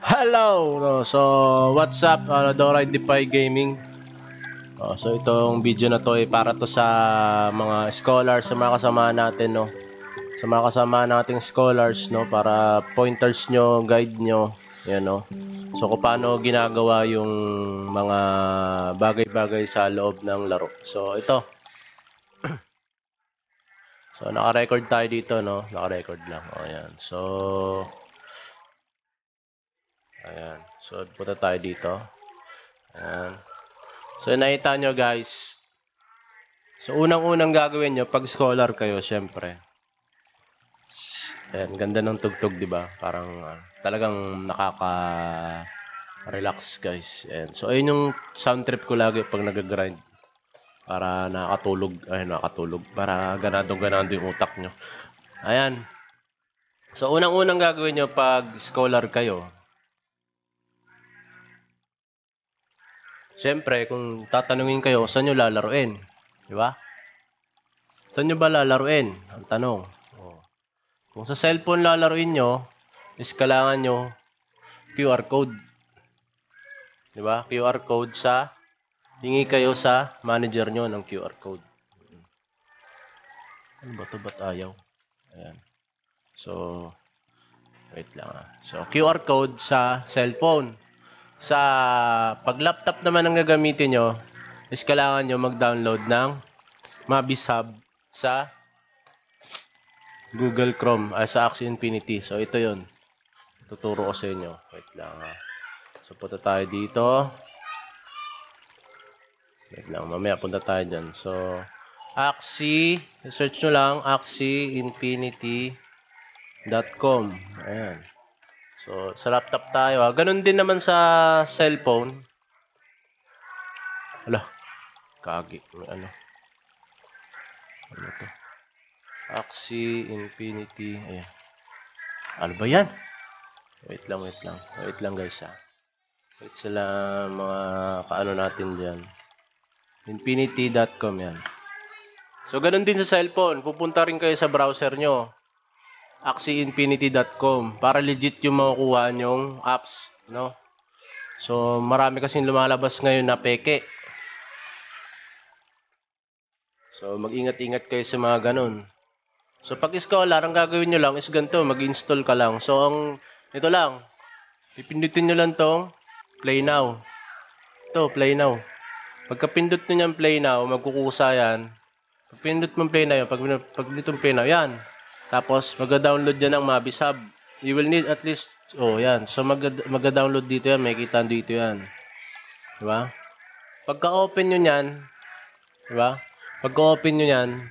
Hello! No, so, what's up? Dora Defy Gaming. So, itong video na to ay para to sa mga scholars, sa mga kasama natin, no? Sa mga kasama nating scholars, no? Para pointers nyo, guide nyo. Yan, no? So, kung paano ginagawa yung mga bagay-bagay sa loob ng laro. So, ito. So, naka-record tayo dito, no? Naka-record lang. O, yan. So, ayan. So, punta tayo dito. Ayan. So, nakita nyo guys. So, unang-unang gagawin nyo pag scholar kayo, syempre. Ayan, ganda ng tugtog, di ba? Parang talagang nakaka-relax guys. Ayan. So, ayun yung sound trip ko lagi pag nag-grind. Para nakatulog. Ay, nakatulog. Para ganado-ganado yung utak nyo. Ayan. So, unang-unang gagawin nyo pag scholar kayo. Siyempre, kung tatanungin kayo, saan nyo lalaruin? Di ba? Saan nyo ba lalaruin? Ang tanong. Kung sa cellphone lalaruin nyo, is kailangan nyo QR code. Di ba? QR code sa, hingi kayo sa manager nyo ng QR code. Ano ba ito? Ba't ayaw? Ayan. So, wait lang So, QR code sa cellphone. Sa pag laptop naman ang gagamitin nyo, is kailangan nyo mag-download ng Mabis Hub sa Google Chrome, sa Axie Infinity. So, ito yun. Tuturo ko sa inyo. Wait lang So, punta tayo dito. Wait lang, mamaya punta tayo dyan. So, Axie, search nyo lang, axieinfinity.com. Ayan. So, sa laptop tayo. Ganun din naman sa cellphone. Hala, kagi. Ano to? Axie Infinity. Ayan. Ano ba yan? Wait lang. Wait lang guys Wait sila mga kaano natin dyan. Infinity.com yan. So, ganun din sa cellphone. Pupunta rin kayo sa browser nyo. axieinfinity.com para legit yung makukuha nyong apps, no? So, marami kasing lumalabas ngayon na peke. So, mag-ingat-ingat kayo sa mga ganun. So, pag scholar, ang gagawin nyo lang is ganito, mag-install ka lang. So, ito lang, pipindutin nyo lang tong play now. Ito, play now. Pagka-pindot nyo nyan play now, magkukusa yan. Pag pindot mo play now, pag pindot mo play now, yan. Tapos, mag-download yan ng Mabis Hub. You will need at least, yan. So, mag-download dito yan. May kita dito yan. Diba? Pagka-open nyo yan, diba? Pagka-open nyo yan,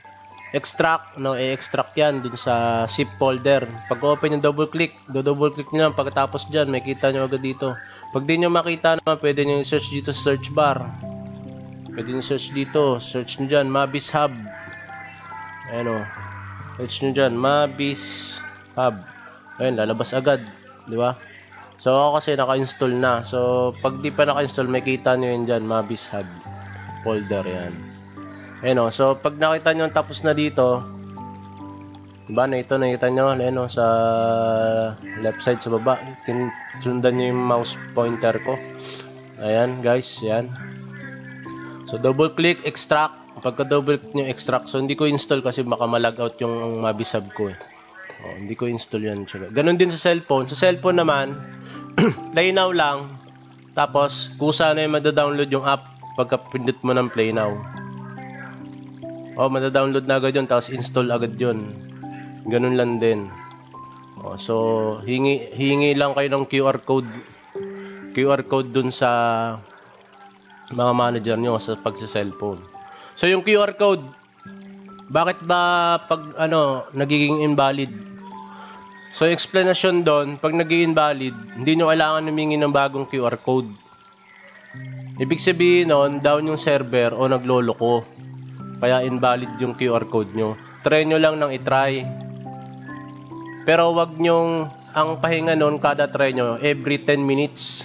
extract, no? I-extract yan dun sa zip folder. Pag-open yung double-click nyo yan. Pagkatapos dyan, may kita nyo agad dito. Pag di nyo makita naman, pwede nyo i-search dito sa search bar. Pwede nyo search dito. Search nyo dyan, Mabis Hub. Ayan o. Search nyo dyan, Mabis Hub. Ayun, lalabas agad. Di ba? So, ako kasi naka-install na. So, pag di pa naka-install, may kita nyo yun dyan, Mabis Hub folder yan. Ayun o. So, pag nakita nyo tapos na dito, diba, nakita nyo, ayun o, sa left side sa baba, sundan nyo yung mouse pointer ko. Ayan, guys, yan. So, double-click, extract. Pagka double-click nyo, extract. So, hindi ko install kasi baka malag out yung Mabis Hub ko hindi ko install yan. Ganon din sa cellphone. Sa cellphone naman, play now lang. Tapos, kusa na yung madadownload yung app pagka pindot mo ng play now. Madadownload na agad yun. Tapos, install agad yun. Ganon lang din. So, hingi lang kayo ng QR code. QR code dun sa mga manager nyo sa pagsa-cellphone. So, yung QR code, bakit ba pag nagiging invalid? So, explanation doon, pag nagiging invalid, hindi nyo kailangan humingi ng bagong QR code. Ibig sabihin nun, down yung server o nagloloko. Kaya invalid yung QR code nyo. Try nyo lang nang itry. Pero wag nyong, ang pahinga nun, kada try nyo, every 10 minutes.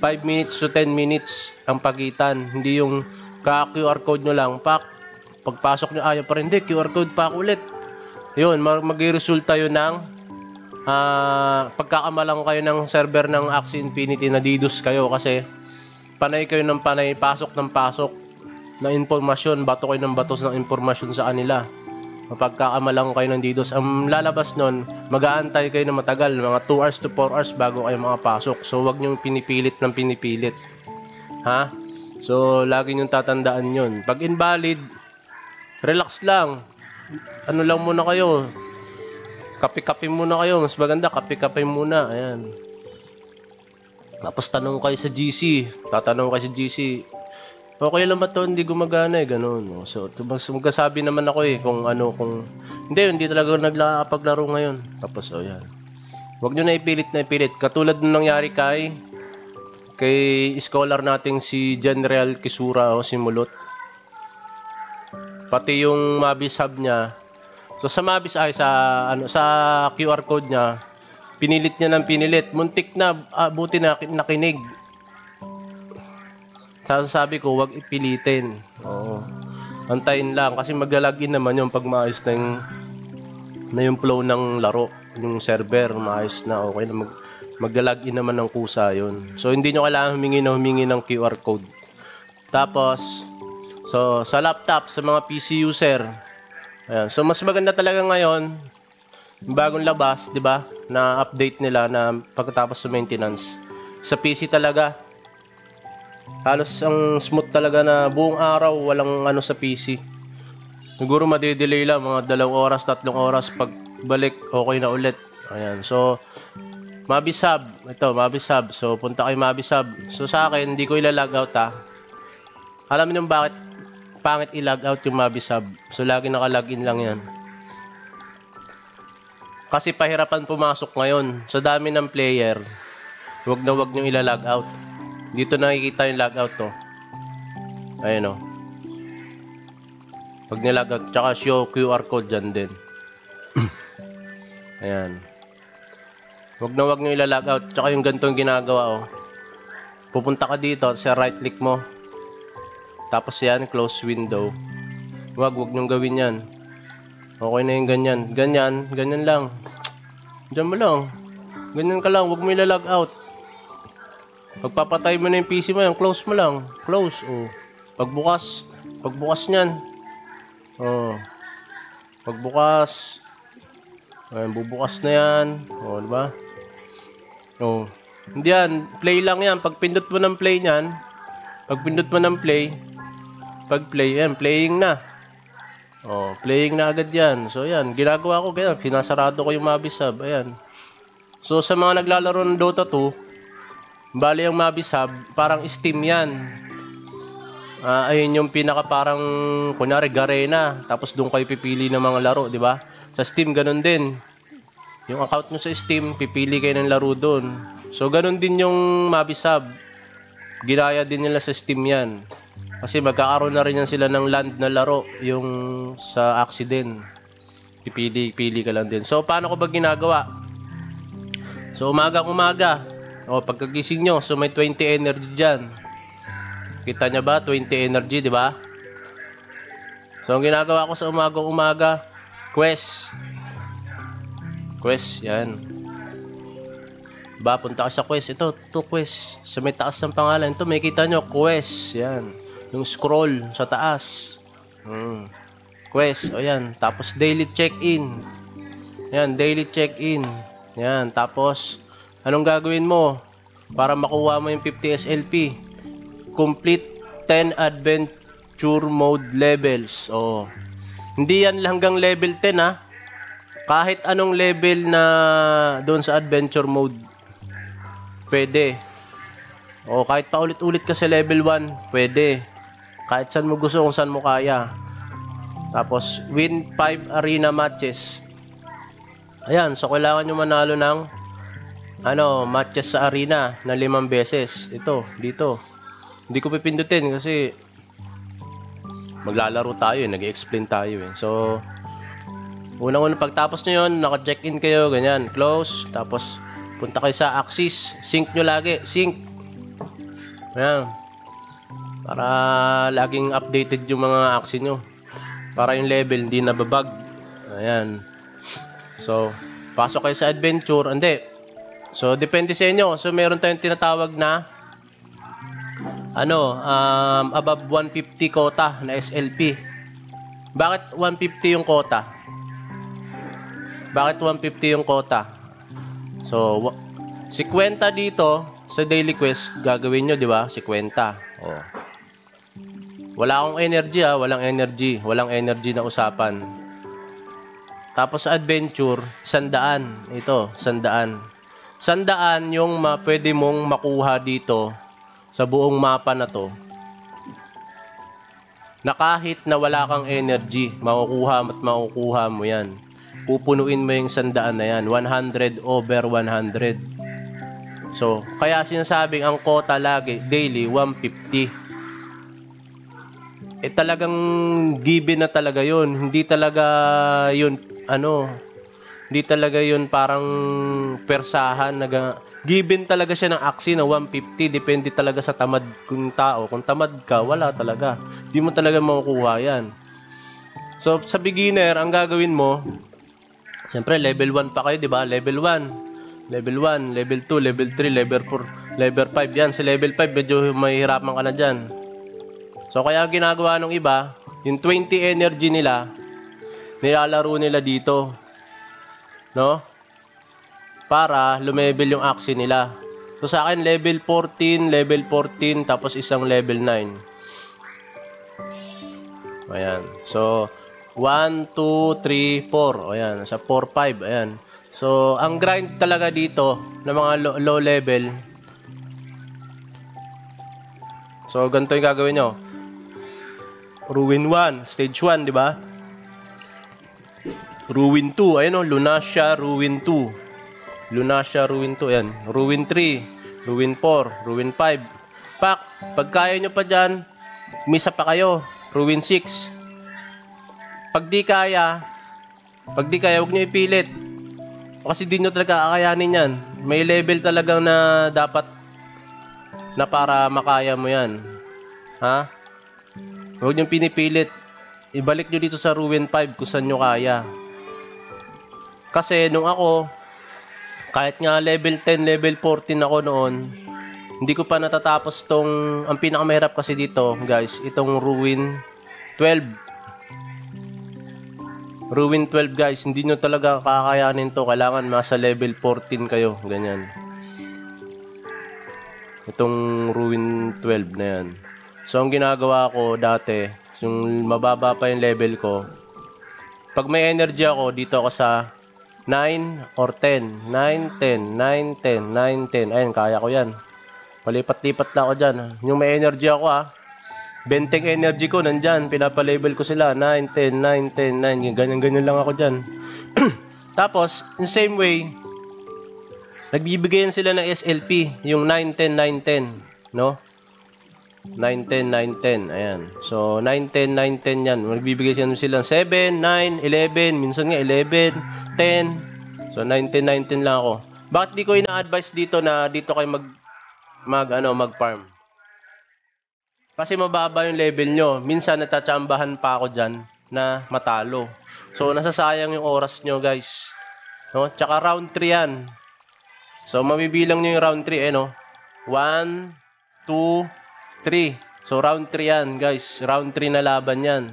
5 minutes to 10 minutes ang pagitan. Hindi yung ka-QR code nyo lang, pagpasok nyo ayaw pa rin, hindi, QR code pa ulit. Yun, mag-resulta yun ng pagkakamalang kayo ng server ng Axie Infinity, na DDoS kayo kasi panay kayo ng panay, pasok ng pasok na impormasyon, bato kayo ng batos ng impormasyon sa kanila. Pagkakamalang kayo ng DDoS, ang lalabas nun, mag-aantay kayo na matagal, mga 2 hours to 4 hours bago kayo makapasok. So wag nyo pinipilit ng pinipilit, ha? So lagi nyo tatandaan yun. Pag invalid, relax lang, ano lang muna kayo, kape-kape muna kayo. Mas maganda, kape-kape muna. Ayan. Tapos tanong kayo sa GC. Tatanong kayo sa GC. Okay lang ba to? Hindi gumagana eh. Ganun. So, magkasabi naman ako eh. Kung ano, kung... Hindi talaga nagpapaglaro ngayon. Tapos, oh yan. Huwag nyo na ipilit. Katulad nung nangyari kay scholar nating si General Kisura o si Mulot. Pati yung Mabis hub niya. So sa Mabis ay sa QR code niya, pinilit niya ng pinilit. Muntik na, buti na nakinig. Sabi ko, wag ipilitin. Oo. Antayin lang kasi maglalagin naman yung pag maayos na yung flow ng laro, yung server maayos na, okay na maglalagin naman ng kusa yun. So hindi nyo kailangan humingi ng QR code. Tapos, so sa laptop, sa mga PC user, ayan. So mas maganda talaga ngayon, bagong labas, 'di ba? Na update nila na pagkatapos sa maintenance. Sa PC talaga halos ang smooth talaga na buong araw walang ano sa PC. Siguro madidelay lang mga 2 oras, 3 oras, pagbalik okay na ulit. Ayan. So Mabis Hub, ito Mabis Hub. So punta kay Mabis Hub. So sa akin hindi ko ila-log out ha. Alam niyo bakit pangit i-log out yung Mabis Hub? So lagi naka-login lang yan. Kasi pahirapan pumasok ngayon. Sa dami ng player, wag nyo ila-log out. Dito nakikita yung log out to. Ayun o. Pag nilog out, tsaka show QR code dyan din. Ayan. Wag nyo ila-log out. Tsaka yung ganitong ginagawa o. Pupunta ka dito, sa right click mo. Tapos yan, close window. Wag nyo gawin yan. Okay na yung ganyan. Ganyan lang. Diyan mo lang. Ganyan ka lang, wag mo ila-log out. Pagpapatay mo na yung PC mo yan, close mo lang. Close, oh. Pagbukas niyan. Oh. Pagbukas. Ayan, bubukas na yan. Oh, diba? Oh. Hindi yan, play lang yan. Pag pindot mo ng play niyan, pag play, yan, playing na. Oh, playing na agad yan. So, yan, ginagawa ko ganyan. Pinasarado ko yung Mabis Hub. Ayan. So, sa mga naglalaro ng Dota 2, bali yung Mabis Hub, parang Steam yan. Ayun yung pinaka parang, kunyari, Garena. Tapos doon kayo pipili ng mga laro, di ba? Sa Steam, ganun din. Yung account nyo sa Steam, pipili kayo ng laro doon. So, ganun din yung Mabis Hub. Ginaya din nila sa Steam yan. Kasi magkakaroon na rin yan sila ng land na laro. Yung sa Axie din. Pipili ka lang din. So, paano ko ba ginagawa? So, umaga. O, pagkagising nyo, so may 20 energy dyan. Kita nyo ba? 20 energy, di ba? So, ang ginagawa ko sa umaga, quest, yan. Diba? Punta ka sa quest. Ito quest. Sa may taas ng pangalan. Ito, may kita nyo, quest. Yan. Yung scroll sa taas. Quest. O yan. Tapos, daily check-in. Yan, daily check-in. Yan. Tapos, anong gagawin mo para makuha mo yung 50 SLP? Complete 10 adventure mode levels. O. Hindi yan hanggang level 10, ha? Kahit anong level na doon sa adventure mode, pwede. O kahit pa ulit-ulit ka sa level 1, pwede. Kahit saan mo gusto, kung saan mo kaya. Tapos, win 5 arena matches. Ayan, so kailangan nyo manalo ng matches sa arena na 5 beses. Ito, dito. Hindi ko pipindutin kasi maglalaro tayo, nag-explain tayo. So, unang-unang pagtapos nyo yun, naka-check-in kayo, ganyan, close. Tapos, punta kayo sa Axis. Sync nyo lagi. Sync. Ayan. Para laging updated yung mga Axis nyo. Para yung level hindi nababag. Ayan. So, Pasok kayo sa adventure, hindi. So, depende sa inyo. So, meron tayong tinatawag na above 150 quota na SLP. Bakit 150 yung quota? Bakit 150 yung quota? So, 50 dito sa daily quest, gagawin nyo, di ba? 50. Oh. Wala akong energy, walang energy. Walang energy na usapan. Tapos sa adventure, 100. Ito, 100. 100 yung pwede mong makuha dito sa buong mapa na to. Na kahit na wala kang energy, makukuha mo yan. Pupunuin mo yung 100 na yan. 100 over 100. So, kaya sinasabing ang quota lagi, daily, 150. Talagang given na talaga yun. Hindi talaga yun, hindi talaga yun parang persahan. Given talaga siya ng aksi na 150. Depende talaga sa tamad kung tao. Kung tamad ka, wala talaga. Hindi mo talaga makukuha yan. So, sa beginner, ang gagawin mo, siyempre, level 1 pa kayo, di ba? Level 1, level 1, level 2, level 3, level 4, level 5. Yan, sa level 5, medyo mahihirapan ka na dyan. So, kaya ginagawa ng iba, yung 20 energy nila, nilalaro nila dito. No? Para lumevel yung aksi nila. So, sa akin, level 14, tapos isang level 9. Ayan. So, 1, 2, 3, 4. Ayan. Sa 4, 5. Ayan. So, ang grind talaga dito ng mga low level. So, ganito yung gagawin nyo. Ruin 1. Stage 1, di ba? Ruin 2. Ayan o. Lunacia, Ruin 2. Lunacia, Ruin 2. Ayan. Ruin 3. Ruin 4. Ruin 5. Pag kaya nyo pa dyan, misa pa kayo. Ruin 6. Pag di kaya, huwag nyo ipilit. Kasi di nyo talaga kakayanin yan. May level talagang na dapat na para makaya mo yan. Ha? Huwag nyo pinipilit. Ibalik nyo dito sa Ruin 5 kung saan nyo kaya. Kasi nung ako, kahit nga level 10, level 14 ako noon, hindi ko pa natatapos ang pinakamahirap kasi dito, guys, itong Ruin 12. Ruin 12, guys, hindi nyo talaga kakayanin to. Kailangan masa level 14 kayo. Ganyan. Itong Ruin 12 na yan. So, ang ginagawa ko dati, yung mababa pa yung level ko, pag may energy ako, dito ako sa 9 or 10. 9, 10, 9, 10, 9, 10. Ayun, kaya ko yan. Palipat-lipat lang ako dyan. Yung may energy ako, benteng energy ko, nandyan. Pinapalabel ko sila. 9, 10, 9, 10, 9. Ganyan-ganyan lang ako dyan. Tapos, in same way, nagbibigyan sila ng SLP. Yung 9, 10, 9, 10. No? 9, 10, 9, 10. Ayan. So, 9, 10, 9, 10 yan. Magbibigay sila ng 7, 9, 11. Minsan nga 11, 10. So, 9, 10, 9, 10 lang ako. Bakit di ko ina-advise dito na dito kayo mag-farm? Kasi mababa yung level nyo. Minsan natatsambahan pa ako dyan na matalo. So, nasasayang yung oras nyo, guys. No? Tsaka round 3 yan. So, mabibilang nyo yung round 3, no? 1, 2, 3. So, round 3 yan, guys. Round 3 na laban yan.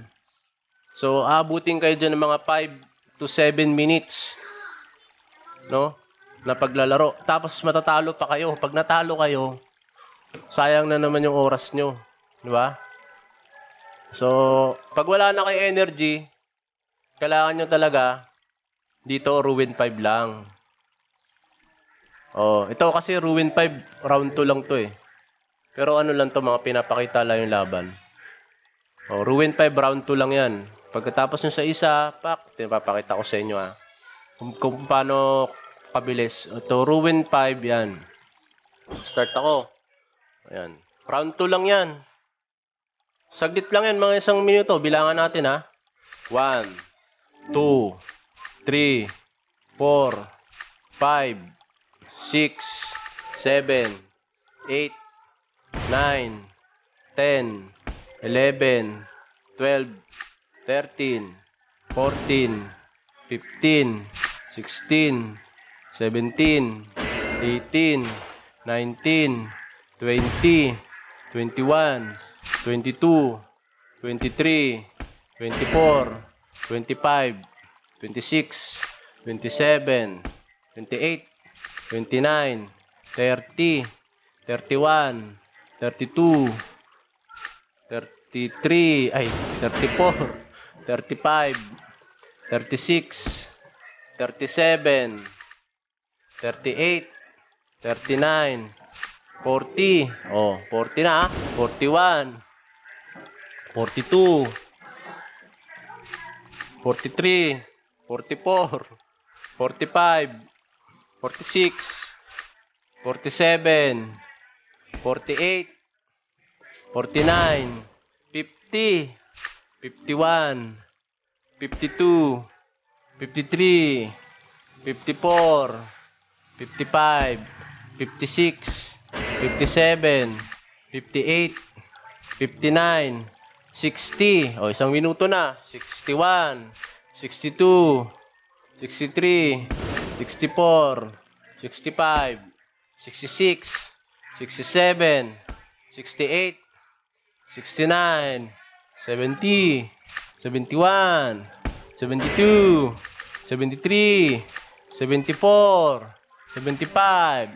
So, abutin kayo dyan ng mga 5 to 7 minutes. No? Na paglalaro. Tapos, matatalo pa kayo. Pag natalo kayo, sayang na naman yung oras nyo. Diba? So, pag wala na kayo energy, kailangan nyo talaga dito Ruin 5 lang. Oh, ito kasi Ruin 5, round 2 lang to eh. Pero ano lang to, mga pinapakita lang yung laban. Oh, Ruin 5, round 2 lang yan. Pagkatapos nyo sa isa, pinapakita ko sa inyo kung paano kabilis. Ito, Ruin 5 yan. Start ako. Ayan. Round 2 lang yan. Saglit lang yan, mga 1 minuto. Bilangan natin 1, 2, 3, 4, 5, 6, 7, 8, 9, 10, 11, 12, 13, 14, 15, 16, 17, 18, 19, 20, 21, 22, 23, 24, 25, 26, 27, 28, 29, 30, 31, 32, 33, 34, 35, 36, 37, 38, 39, 40, 40 na, 41, 42, 43, 44, 45, 46, 47, 48, 49, 50, 51, 52, 53, 54, 55, 56, 57, 58, 59, 60. Isang minuto na. 61, 62, 63, 64, 65, 66, 67, 68, 69, 70, 71, 72, 73, 74, 75,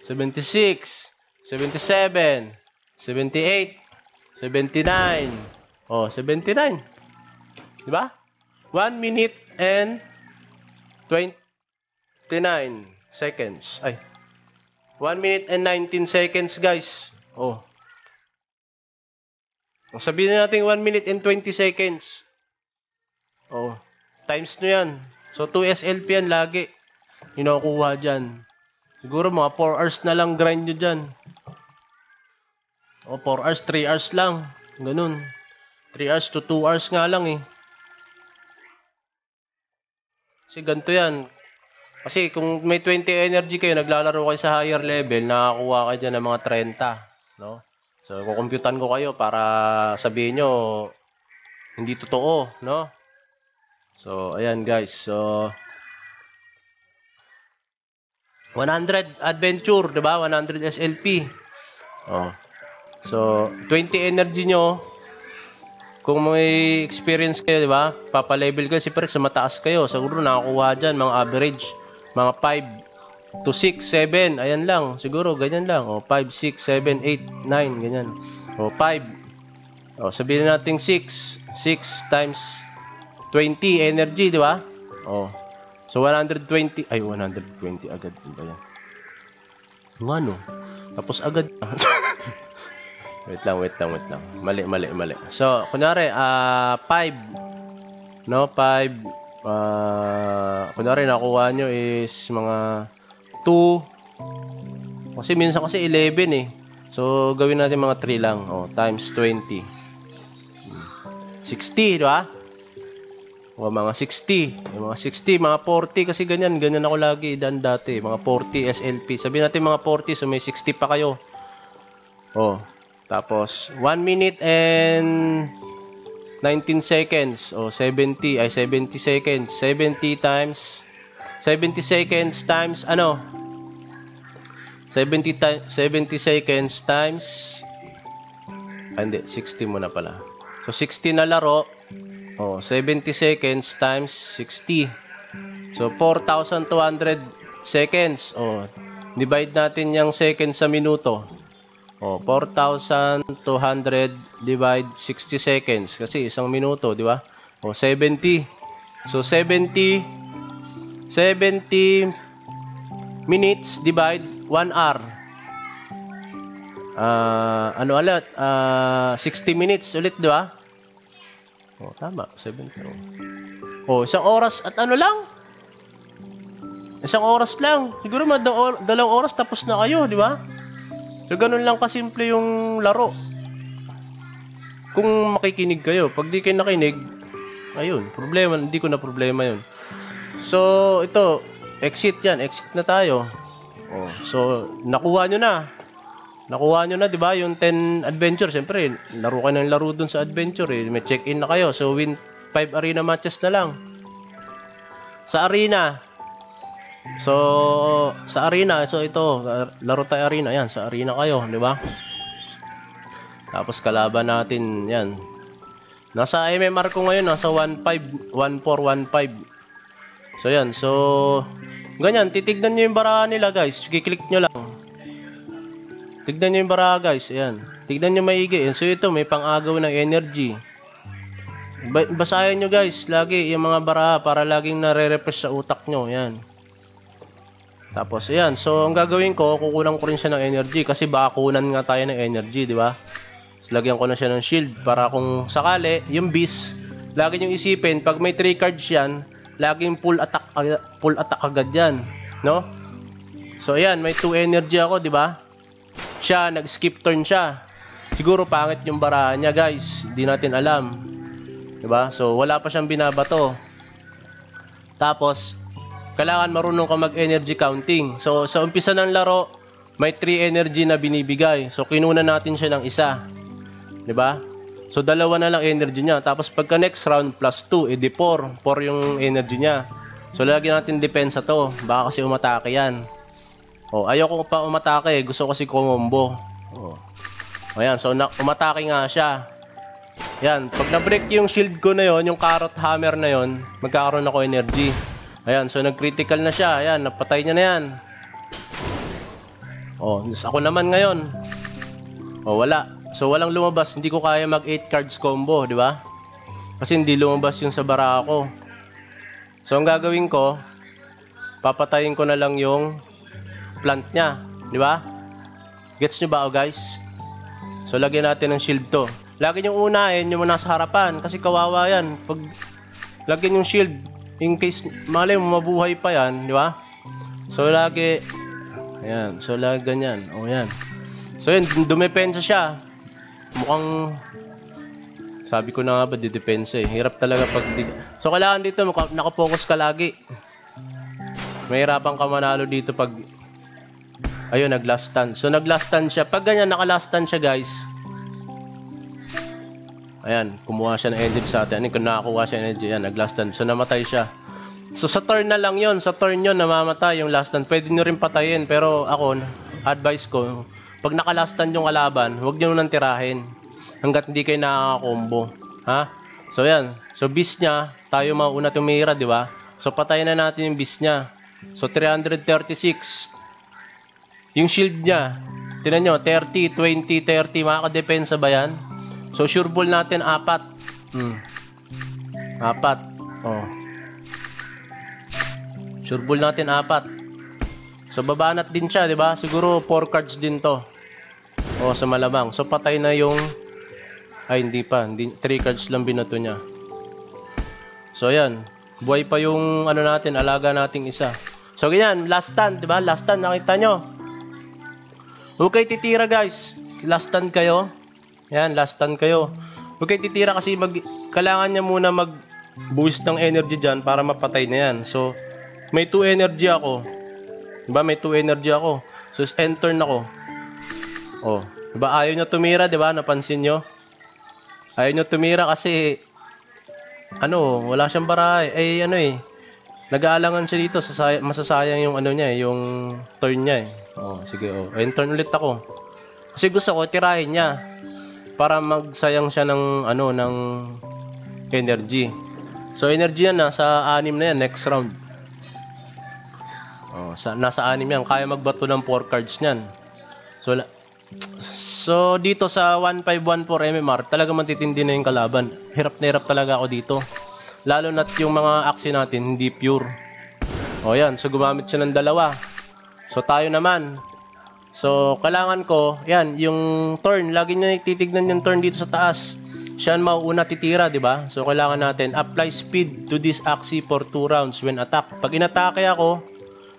76, 77, 78, 79. 79. Diba? 1 minute and 29 seconds. 1 minute and 19 seconds, guys. Sabihin natin 1 minute and 20 seconds. Times nyo yan. So, 2 SLP yan lagi. Yung nakukuha dyan. Siguro mga 4 hours na lang grind nyo dyan. 4 hours, 3 hours lang. Ganun. 3 hours to 2 hours nga lang eh. Kasi ganito yan. Kasi kung may 20 energy kayo, naglalaro kayo sa higher level, nakakuha kayo dyan ng mga 30. No? So, kukumputan ko kayo para sabihin nyo, hindi totoo. No? So, ayan guys. So, 100 adventure, diba? 100 SLP. So, 20 energy nyo. Kung may experience kayo, diba? Papa-level kayo. Siyempre, sa mataas kayo. Siguro nakakuha dyan, mga average. Mga 5 to 6, 7. Ayan lang. Siguro, ganyan lang. 5, 6, 7, 8, 9. Ganyan. 5. Sabihin natin 6. 6 times 20 energy, diba? So, 120. 120 agad. Diba yan? Ano? Tapos agad. Wait lang. Mali. So, kunyari, 5. No, 5. Kunyari, nakuha nyo is mga 2. Kasi minsan 11 eh. So, gawin natin mga 3 lang. Times 20. 60, diba? Mga 60. Mga 60, mga 40 kasi ganyan ako lagi dati. Mga 40 SLP. Sabihin natin mga 40, so may 60 pa kayo. Tapos 1 minute and 19 seconds. 70 seconds. 70 seconds times 70 seconds times hindi, 60 muna pala. So 60 na laro. 70 seconds times 60. So 4,200 seconds. Divide natin yung seconds sa minuto. 4,200 divide 60 seconds. Kasi isang minuto, di ba? 70. So 70 minutes divide 1 hour. 60 minutes ulit, di ba? Tama. 70. Isang oras at lang? Isang oras lang. Siguro dalawang oras tapos na kayo, di ba? So, ganun lang kasimple yung laro. Kung makikinig kayo. Pag di kayo nakinig, ayun, problema. Hindi ko na problema yun. So, ito, exit yan. Exit na tayo. So, nakuha nyo na. Di ba? Yung 10 adventure. Siyempre, laro kayo ng laro dun sa adventure. May check-in na kayo. So, win 5 arena matches na lang. Sa arena, So, sa arena, so ito, laro tayo arena, yan, sa arena kayo, di ba? Tapos kalaban natin, yan. Nasa MMR ko ngayon, nasa 1.5, 1.4, 1.5. So, yan, so, ganyan, titignan nyo yung baraha nila, guys. Kiklik nyo lang. Tignan nyo yung baraha, guys, ayan. Tignan nyo maigi, so ito, may pang-agaw ng energy. Basahin nyo, guys, lagi yung mga baraha para laging nare-refresh sa utak nyo, yan. Tapos, ayan. So, ang gagawin ko, kukunan ko rin siya ng energy kasi baka kunan nga tayo ng energy, di ba? So, lagyan ko na siya ng shield para kung sakali, yung beast, lagi nyo isipin, pag may 3 cards yan, laging full attack agad yan, no? So, ayan. May 2 energy ako, di ba? Siya, nag-skip turn siya. Siguro pangit yung baraha niya, guys. Hindi natin alam. Di ba? So, wala pa siyang binabato. Tapos, kailangan marunong ka mag-energy counting. So, sa umpisa ng laro, may 3 energy na binibigay. So, kinunan natin siya ng isa. 'Di ba? So, 2 na lang energy niya. Tapos, pagka next round, plus 2, edi 4. 4 yung energy niya. So, lagyan natin depensa to. Baka kasi umatake yan. O, ayoko pa umatake. Gusto ko kasi kumombo. O. Ayan, so, umatake nga siya. Yan, pag na-break yung shield ko na yon, yung carrot hammer na yon, magkakaroon ako energy. Ayan, so nag-critical na siya. Ayan, napatay niya na yan. Oh, ako naman ngayon. Oh, wala. So, walang lumabas. Hindi ko kaya mag 8 cards combo, di ba? Kasi hindi lumabas yung sa bara ko. So, ang gagawin ko, papatayin ko na lang yung plant niya. Di ba? Gets nyo ba, guys? So, lagyan natin ng shield to. Lagi nyo unahin yung nasa harapan. Kasi kawawa yan. Pag lagyan yung shield, in case, malay mo, mabuhay pa yan, di ba? So, lagi, ayan, so, lagi ganyan, o, yan. So, yun, dumepensa siya. Mukhang, sabi ko na nga ba, didepensa eh. Hirap talaga pag, so, kailangan dito, nakapokus ka lagi. Mahirapan ka manalo dito pag, ayun, nag-last stand. So, nag-last stand siya. Pag ganyan, naka-last stand siya, guys. Ayan, kumuha siya ng energy sa atin. Kung nakakuha siya ng energy, ayan, nag-last stand. So, namatay siya. So, sa turn na lang yon, sa turn yon namamatay yung last stand. Pwede nyo rin patayin, pero ako, advice ko, pag naka-last stand yung kalaban, huwag nyo nang tirahin. Hanggat hindi kayo nakaka-combo. Ha? So, yan. So, beast niya, tayo mauna tumira, di ba? So, patayin na natin yung beast niya. So, 336. Yung shield niya, tinan nyo, 30, 20, 30, makakadepensa ba yan? So, sure ball natin, 4. 4. Oh. Sure ball natin, 4. So, babanat din siya, di ba? Siguro, 4 cards din to. O, sa malamang. So, patay na yung, ay, hindi pa. 3 cards lang binato niya. So, ayan. Buhay pa yung, ano natin, alaga nating isa. So, ganyan. Last stand, di ba? Last stand, nakita nyo. Huwag kayo titira, guys. Last stand kayo. Yan, last stand kayo. Huwag kayo titira kasi kailangan niya muna mag-boost ng energy dyan para mapatay na yan. So, may 2 energy ako. Diba? May 2 energy ako. So, end turn ako. Oh. Diba? Ayaw nyo tumira, diba? Napansin nyo? Ayaw nyo tumira kasi wala siyang bara eh. Ano eh. Nag-aalangan siya dito. Masasayang yung niya eh. Yung turn niya eh. Oh, sige. Oh. End turn ulit ako. Kasi gusto ko, tirahin niya. Para magsayang siya ng ng energy. So energy yan nasa 6 na yan next round. Oh, nasa 6 yan, kaya magbato ng 4 cards niyan. So dito sa 1514 MMR, talaga matitindi na yung kalaban. Hirap na hirap talaga ako dito. Lalo na't yung mga action natin hindi pure. Oh yan, so gumamit siya ng 2. So tayo naman. So, kailangan ko, yan, yung turn, lagi nyo titignan yung turn dito sa taas. Siya ang mauuna titira, di ba? So, kailangan natin, apply speed to this axis for 2 rounds when attack. Pag inatake ako,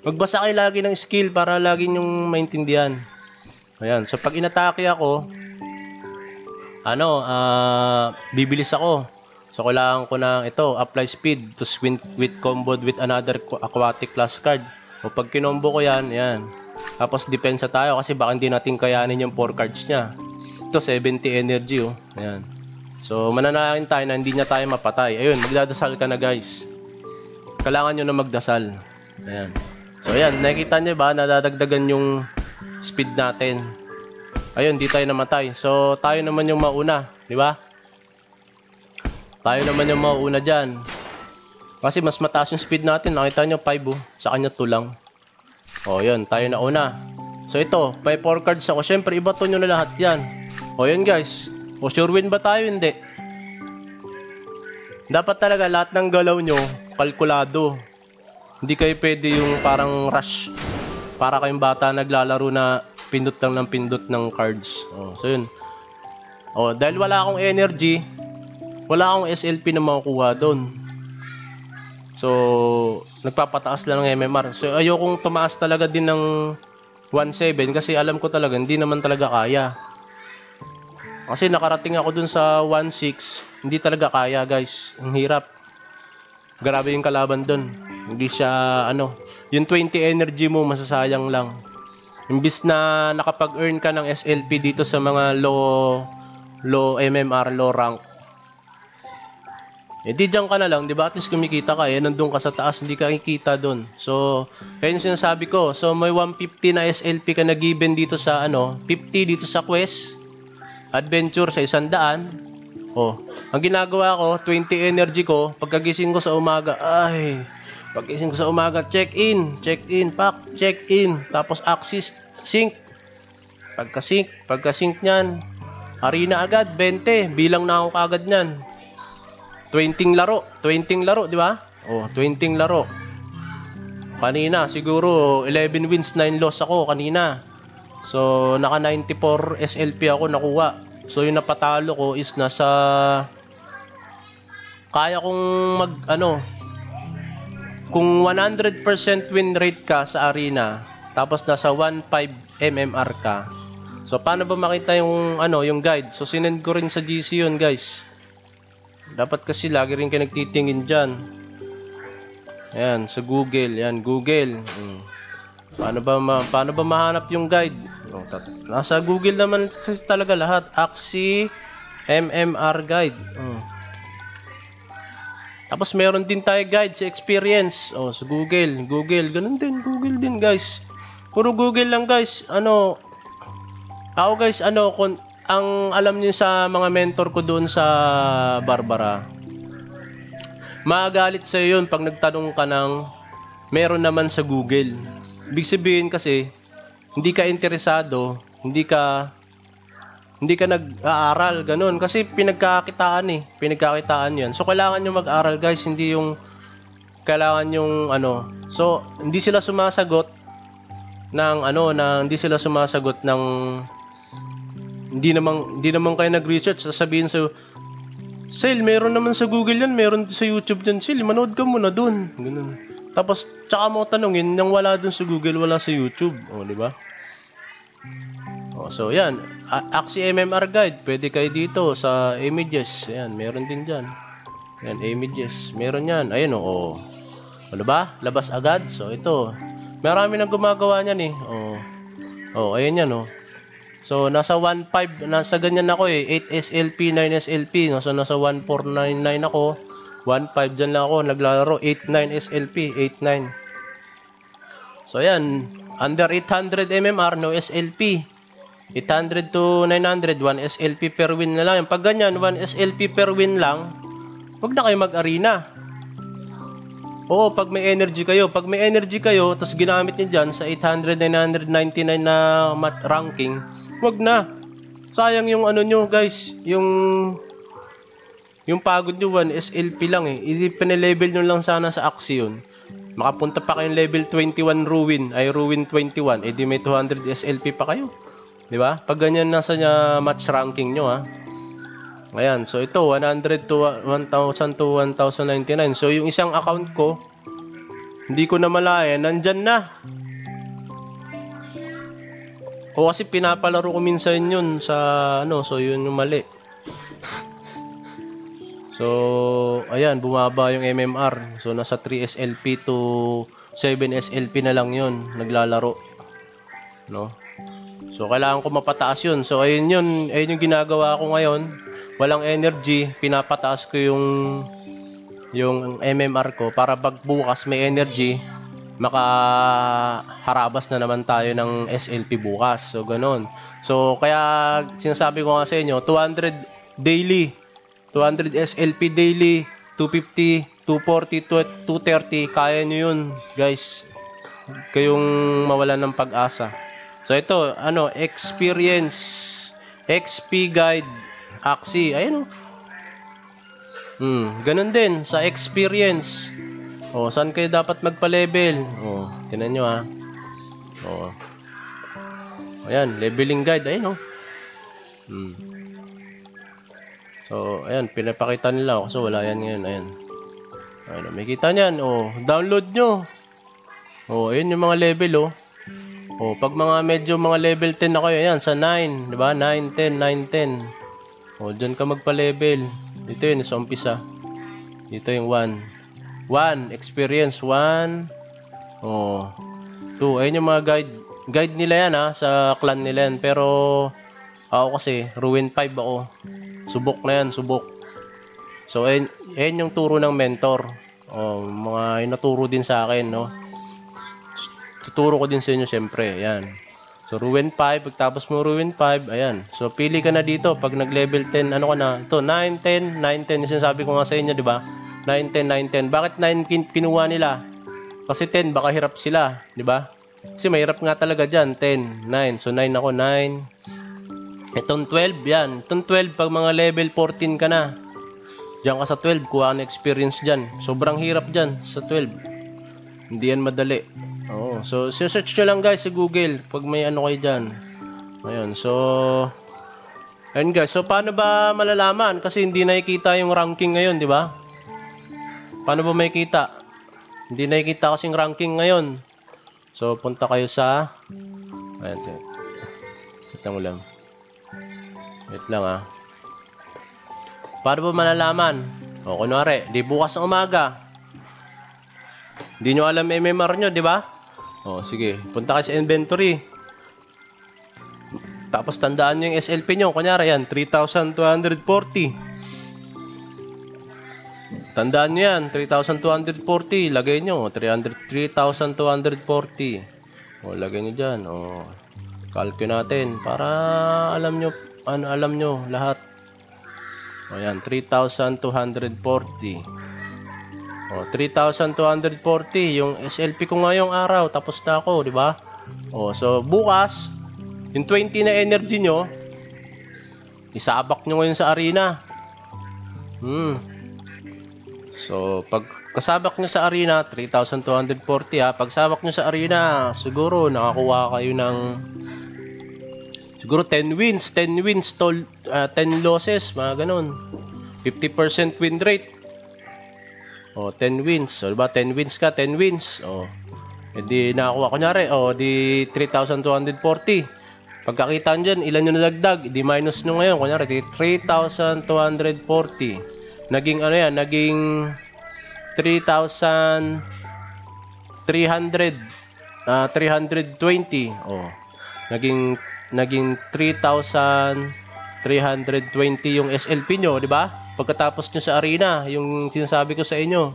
magbasa kayo lagi ng skill para lagi nyong maintindihan. Ayan, so pag inatake ako, bibilis ako. So, kailangan ko ng ito, apply speed to swing with combo with another aquatic class card. O pag kinombo ko yan, yan. Tapos depensa tayo kasi baka hindi natin kayanin yung 4 cards niya. Ito 70 energy oh. Ayan. So mananalangin tayo na hindi niya tayo mapatay. Ayun, magdadasal ka na guys. Kailangan nyo na magdasal. Ayan. So ayan, nakikita nyo ba, nadadagdagan yung speed natin. Ayun, di tayo namatay. So tayo naman yung mauna, di ba? Tayo naman yung mauna dyan. Kasi mas mataas yung speed natin. Nakita nyo 5 oh, sa kanya 2 lang. O yun, tayo na una. So ito, may 4 cards ako. Syempre, ibato nyo na lahat yan. O yun guys. O sure win ba tayo? Hindi. Dapat talaga lahat ng galaw nyo, kalkulado. Hindi kayo pwede yung parang rush. Para kayong bata naglalaro na pindot lang ng pindot ng cards. O, so yun. O, dahil wala akong energy, wala akong SLP na makukuha doon. So, nagpapataas lang ng MMR. So, ayokong tumaas talaga din ng 1.7 kasi alam ko talaga, hindi naman talaga kaya. Kasi nakarating ako dun sa 1.6, hindi talaga kaya guys. Ang hirap. Grabe yung kalaban dun. Hindi siya, yung 20 energy mo, masasayang lang. Imbis na nakapag-earn ka ng SLP dito sa mga low MMR, low rank. Di dyan ka na lang, di ba? At least kumikita ka, nandun ka sa taas, hindi ka kikita dun. So, kaya yung sinasabi ko, so may 150 na SLP ka na given dito sa, 50 dito sa quest, adventure sa 100. Oh, ang ginagawa ko, 20 energy ko, pagkagising ko sa umaga, check in, pack, check in, tapos axis, sync. Pagka-sync nyan, arena agad, 20, bilang na ako kagad nyan. 20 laro, di ba? Oh, 20 laro. Kanina, siguro 11 wins, 9 loss ako kanina. So, naka 94 SLP ako nakuha. So, yung napatalo ko is nasa... Kaya kong kung 100% win rate ka sa arena, tapos nasa 1.5 MMR ka. So, paano ba makita yung, yung guide? So, sinend ko rin sa GC yun, guys. Dapat kasi lagi rin kayo nagtitingin dyan. Ayan, sa Google. Ayan, Google. Paano ba mahanap yung guide? Nasa Google naman kasi talaga lahat. Axie MMR guide. Tapos meron din tayo guide sa experience. Sa Google. Ganun din. Google din guys. Puro Google lang guys. Ako guys, ang alam niyo sa mga mentor ko doon sa Barbara, magagalit sa yun pag nagtanong ka ng meron naman sa Google. Ibig sabihin kasi hindi ka interesado, hindi ka nag-aaral, ganun. Kasi pinagkakitaan yan. So kailangan nyo mag-aral guys, hindi yung kailangan yung So hindi sila sumasagot ng hindi naman kayo nag-research, sasabihin sa Sale, meron naman sa Google yan, meron sa YouTube yan, Sale, manood ka muna dun. Ganun. Tapos, tsaka mo tanungin, nang wala dun sa Google, wala sa YouTube. Di ba? So, yan. Axie MMR Guide, pwede kayo dito sa images. Yan, meron din dyan. Yan, images. Meron yan. Ayun, Ano ba? Labas agad. So, ito. Marami nang gumagawa niyan eh. Ayun yan, So, nasa 1.5, nasa ganyan ako 8 SLP, 9 SLP. So, nasa 1.499 ako. 1.5 dyan lang ako, naglalaro. 8.9 SLP, 8.9. So, ayan. Under 800 MMR, no SLP. 800 to 900, 1 SLP per win na lang. Pag ganyan, 1 SLP per win lang, huwag na kayo mag-arena. Pag may energy kayo. Pag may energy kayo, tapos ginamit nyo dyan sa 800, 999 na ranking, wag na. Sayang yung nyo guys, yung pagod nyo 1 SLP lang eh. Pinelevel nyo lang sana sa Axie yun. Makapunta pa kayong level 21 Ruin 21. Di may 200 SLP pa kayo. Di ba? Pag ganyan nasa match ranking nyo Ayan, so ito 100 to 1,000 to 1,099. So yung isang account ko, hindi ko na malaya, nandyan na. Kasi pinapalaro ko minsan yun sa so yun yung mali. So ayan, bumaba yung MMR. So nasa 3 SLP to 7 SLP na lang yun naglalaro. So kailangan ko mapataas yun. So ayun yung ginagawa ko ngayon. Walang energy, pinapataas ko yung MMR ko para pag bukas may energy, makaharabas na naman tayo ng SLP bukas. So, ganun. So, kaya sinasabi ko nga sa inyo, 200 daily, 200 SLP daily, 250, 240, 230, kaya nyo yun, guys. Kayong mawalan ng pag-asa. So, ito, experience, XP guide, Axie, ayun. Ganun din, sa experience. Saan kayo dapat magpa-level? Tingnan nyo ha. Ayan, leveling guide. Ayun So, ayan, pinapakita nila. Kasi wala yan ngayon. Ayan. Ayan, may kita nyan. Download nyo. Ayun yung mga level pag medyo mga level 10 na kayo, ayan, sa 9. Diba? 9, 10, 9, 10. Dyan ka magpa-level. Dito yun, sa umpisa. Dito yung 1, experience 1. 2. Ayun yung mga guide nila yan sa clan nila yan. Pero ako kasi Ruin 5 ako. Subok na yan, subok. So ayun yung turo ng mentor. Mga inaturo din sa akin, no. Tuturo ko din sa inyo syempre, ayan. So Ruin 5, pagtapos mo Ruin 5, ayan. So pili ka na dito pag nag-level 10, ano ka na? Ito 9, 10, 9, 10. Yung sinasabi ko nga sa inyo, di ba? 9, 10, 9, 10. Bakit 9 kinuha nila? Kasi 10, baka hirap sila. Di ba? Kasi mahirap nga talaga dyan. 10, 9. So 9 ako, 9. Itong 12, yan. Itong 12, pag mga level 14 ka na. Diyan ka sa 12, kuha ka na experience dyan. Sobrang hirap dyan sa 12. Hindi yan madali. So search nyo lang guys sa Google pag may kayo dyan. Ayun, so ayun guys. So paano ba malalaman? Kasi hindi nakikita yung ranking ngayon, di ba? Paano ba makikita? Hindi nakikita kasing ranking ngayon. So, punta kayo sa... Ayan. Wait lang ulam. Wait lang Paano ba malalaman? Kunwari, di bukas ng umaga. Hindi nyo alam MMR nyo, di ba? Sige. Punta kayo sa inventory. Tapos tandaan nyo yung SLP nyo. Kunyari yan, 3,240. Tandaan nyo yan, 3,240. Lagay nyo, 3,240. Lagay nyo dyan. Calculate natin para alam nyo lahat. Ayan, 3,240. 3,240 yung SLP ko ngayong araw. Tapos na ako, di ba? So bukas, yung 20 na energy nyo, isabak nyo ngayon sa arena. So, pag kasabak nyo sa arena, 3,240 Pag sabak nyo sa arena, siguro nakakuha kayo ng siguro 10 wins, 10 losses, mga ganun. 50% win rate. 10 wins. So, diba? 10 wins ka, 10 wins. Hindi nakakuha. Kunyari, di 3,240. Pagkakita nyo dyan, ilan yung nadagdag? Di minus nyo ngayon. Kunyari, 3,240. Naging naging 3,300 320. Naging 3,320 yung SLP nyo, di ba? Pagkatapos nyo sa arena, yung sinasabi ko sa inyo.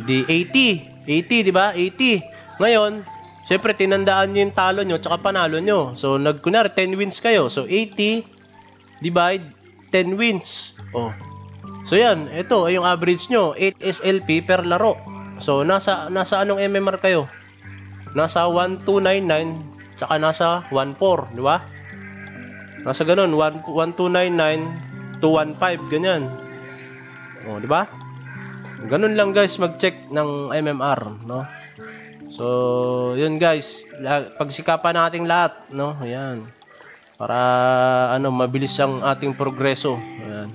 Di 80, di ba? 80. Ngayon, syempre tinandaan nyo yung talo nyo tsaka panalo nyo. So kunwari 10 wins kayo. So 80 divide 10 wins. So yan, ito ay yung average nyo, 8 SLP per laro. So nasa anong MMR kayo? Nasa 1299 tsaka nasa 14, di ba? Nasa ganun, 1299 to 15 ganyan. Di ba? Ganun lang guys mag-check ng MMR, no? So, yun guys, pagsikapan nating lahat, no? Ayan. Para mabilis ang ating progreso. Ayan.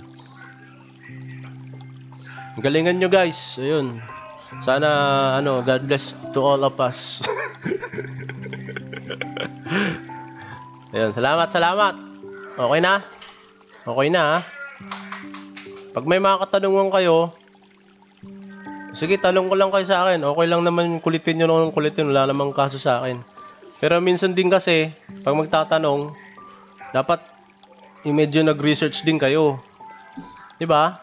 Galingan nyo guys. Ayun. Sana God bless to all of us. Ayan, salamat. Okay na? Okay na Pag may mga katanungan kayo, sige, tanong ko lang kayo sa akin. Okay lang naman kulitin nyo nung kulitin. Wala namang kaso sa akin. Pero minsan din kasi, pag magtatanong, dapat medyo nag-research din kayo. Diba?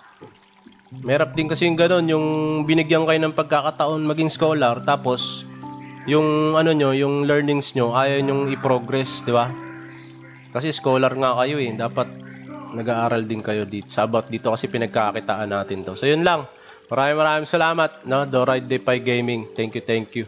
Mahirap din kasi yung ganun, yung binigyan kayo ng pagkakataon maging scholar, tapos yung ano nyo, yung learnings nyo, ayaw nyong i-progress, di ba? Kasi scholar nga kayo eh, dapat nag-aaral din kayo dito. Sa about dito kasi pinagkakitaan natin to. So yun lang. Maraming salamat, no? Doride Defy Gaming. Thank you, thank you.